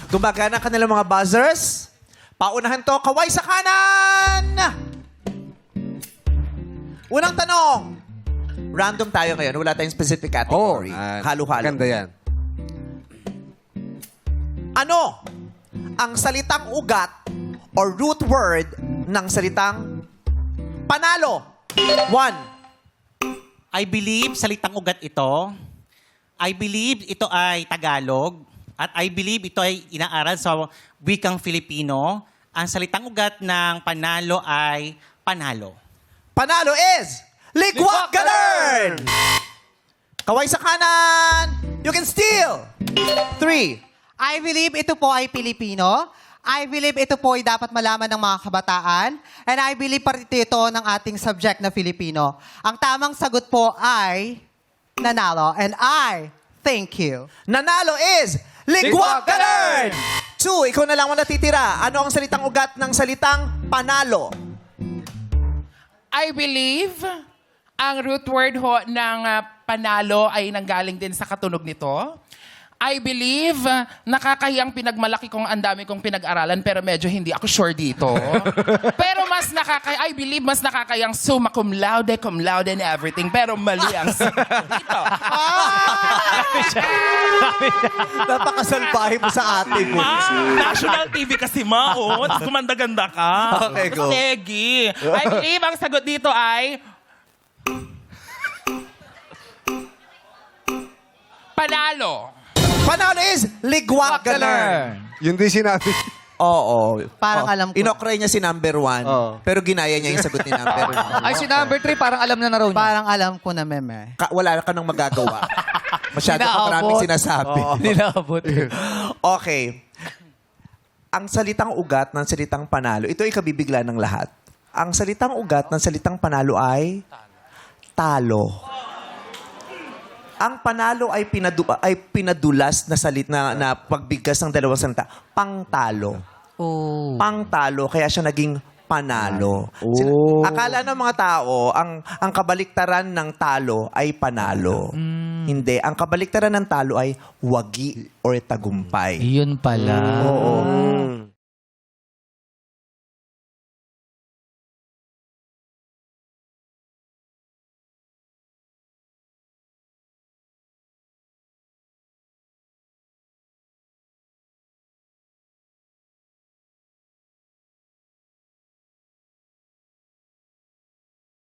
Gumagana kanilang mga buzzers. Paunahan to, kaway sa kanan! Unang tanong. Random tayo ngayon. Wala tayong specific category. Halo-halo. Ganda yan. Ano ang salitang ugat or root word ng salitang panalo? 1. I believe salitang ugat ito. I believe ito ay Tagalog. At I believe ito ay inaaral sa wikang Filipino. Ang salitang ugat ng panalo ay panalo. Panalo is Ligwak Galern! Kaway sa kanan! You can steal! 3. I believe ito po ay Pilipino. I believe ito po ay dapat malaman ng mga kabataan. And I believe parte ito ng ating subject na Filipino. Ang tamang sagot po ay nanalo. And I thank you. Nanalo is Ligwak Galern! 2. Ikaw na lang ang natitira. Ano ang salitang ugat ng salitang panalo? I believe ang root word ho ng panalo ay nanggaling din sa katunog nito. I believe nakakahiyang pinagmalaki kong ang dami kong pinag-aralan pero medyo hindi ako sure dito. Pero I believe mas nakakayang summa cum laude and everything. Pero mali ang dito. Napakasalbahe mo sa ate mo. National TV kasi mao. Kumanda-ganda ka. Okay, go. Sige. I believe ang sagot dito ay panalo. Panalo is Ligwak Galern! Yun din sinabi. Oo. Parang alam ko. Inokray niya si number 1, Oo. pero ginaya niya yung sagot ni number 1. Ay, si number 3, parang alam na raw niya. Parang alam ko na, meme. Wala ka nang magagawa. Masyado ka Inaabot. maraming sinasabi. Nilabot. Okay. Ang salitang ugat ng salitang panalo, ito ay kabibigla ng lahat. Ang salitang ugat ng salitang panalo ay talo. Ang panalo ay pinadulas na na pagbigkas ng dalawang salita. Pangtalo. Oh. Pangtalo, kaya siya naging panalo. Oh. Akala ng mga tao, ang kabaliktaran ng talo ay panalo. Hindi. Ang kabaliktaran ng talo ay wagi or tagumpay. Yun pala. Oo.